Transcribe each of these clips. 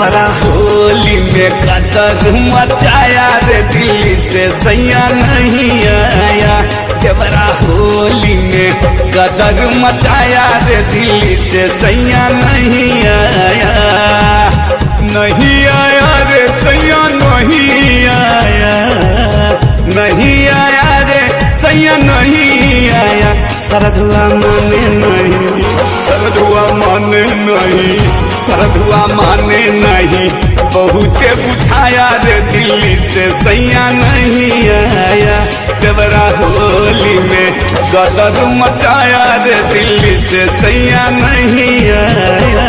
देवरा होली में कदर मचाया रे दिल्ली से सैया नहीं आया। देवरा होली में कदर मचाया रे दिल्ली से सैया नहीं आया। नहीं आया रे सैया नहीं आया, नहीं आया रे सैया नहीं आया। सरधुआ माने नहीं, सरधुआ माने नहीं, सरधुआ माने नहीं। बहुते बुझाया रे दिल्ली से सैया नहीं आया। देवरा होली में गदर मचाया रे दिल्ली से सैया नहीं आया।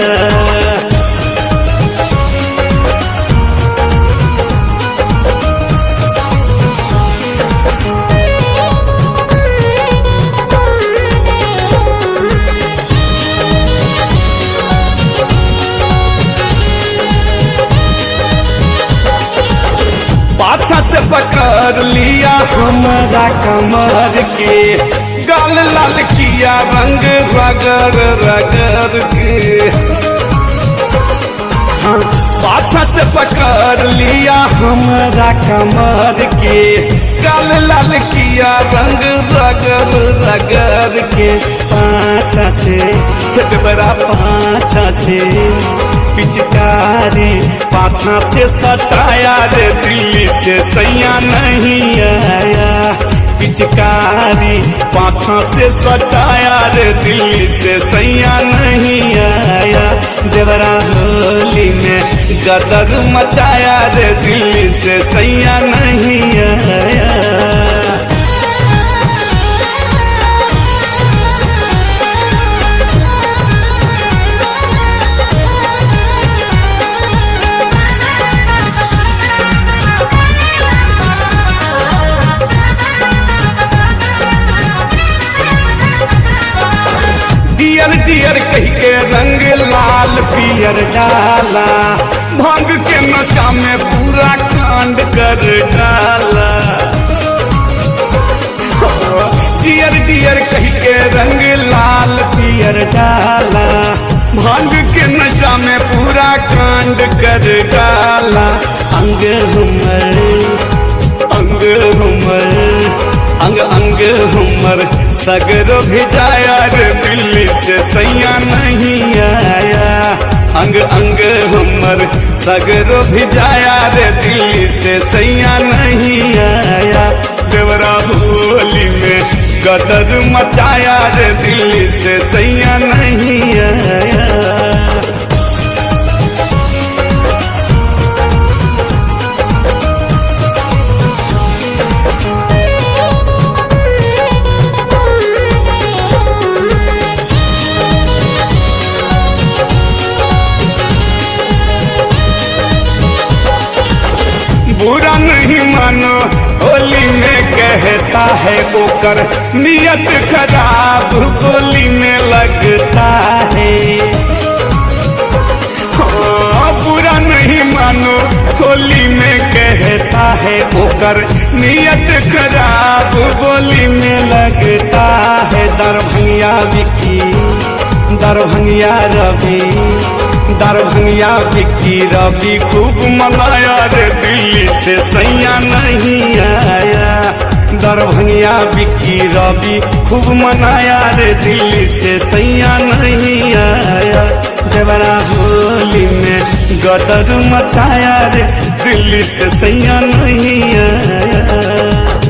पाछा से पकड़ लिया हमारा कमर के, गाल लाल किया रंग रगड़ रगड़ के। हाँ, पाछा से पकड़ लिया हमारा कमर के, गाल लाल किया रंग रगड़ रगड़ के। पाछा से बड़ा पाछा से पिचकारी पाछा से सटाया रे दिल्ली से सैया नहीं आया। पिचकारी पाछा से सटाया रे दिल्ली से सैया नहीं आया। देवरा होली में गदर मचाया रे दिल्ली से सैया नहीं आया। डियर डियर कह के रंग लाल पियर डाला, भांग के नशा में पूरा कांड कर डाला। डियर डियर कह के रंग लाल पियर डाला, भांग के नशा में पूरा कांड कर डाला। अंग हमर अंग हमर अंग अंग हमर सगरो भिजाया रे दिल्ली से सैया नहीं आया। अंग अंग हमर सगरो भिजाया रे दिल्ली से सैया नहीं आया। देवरा होली में गदर मचाया रे दिल्ली से सैया नहीं आया। बुरा नहीं मानो होली में कहता है ओकर नियत खराब गोली में लगता है। हाँ, बुरा नहीं मानो होली में कहता है ओकर नियत खराब गोली में लगता है। दरभंगिया विक्की दरभंगिया रवि दरभंगिया विक्की रवि खूब मनाया रे दिल्ली से सैया नहीं आया। दरभंगिया विक्की रवि खूब मनाया रे दिल्ली से सैया नहीं आया। देवरा होली में गदर मचाया रे दिल्ली से सैया नहीं आया।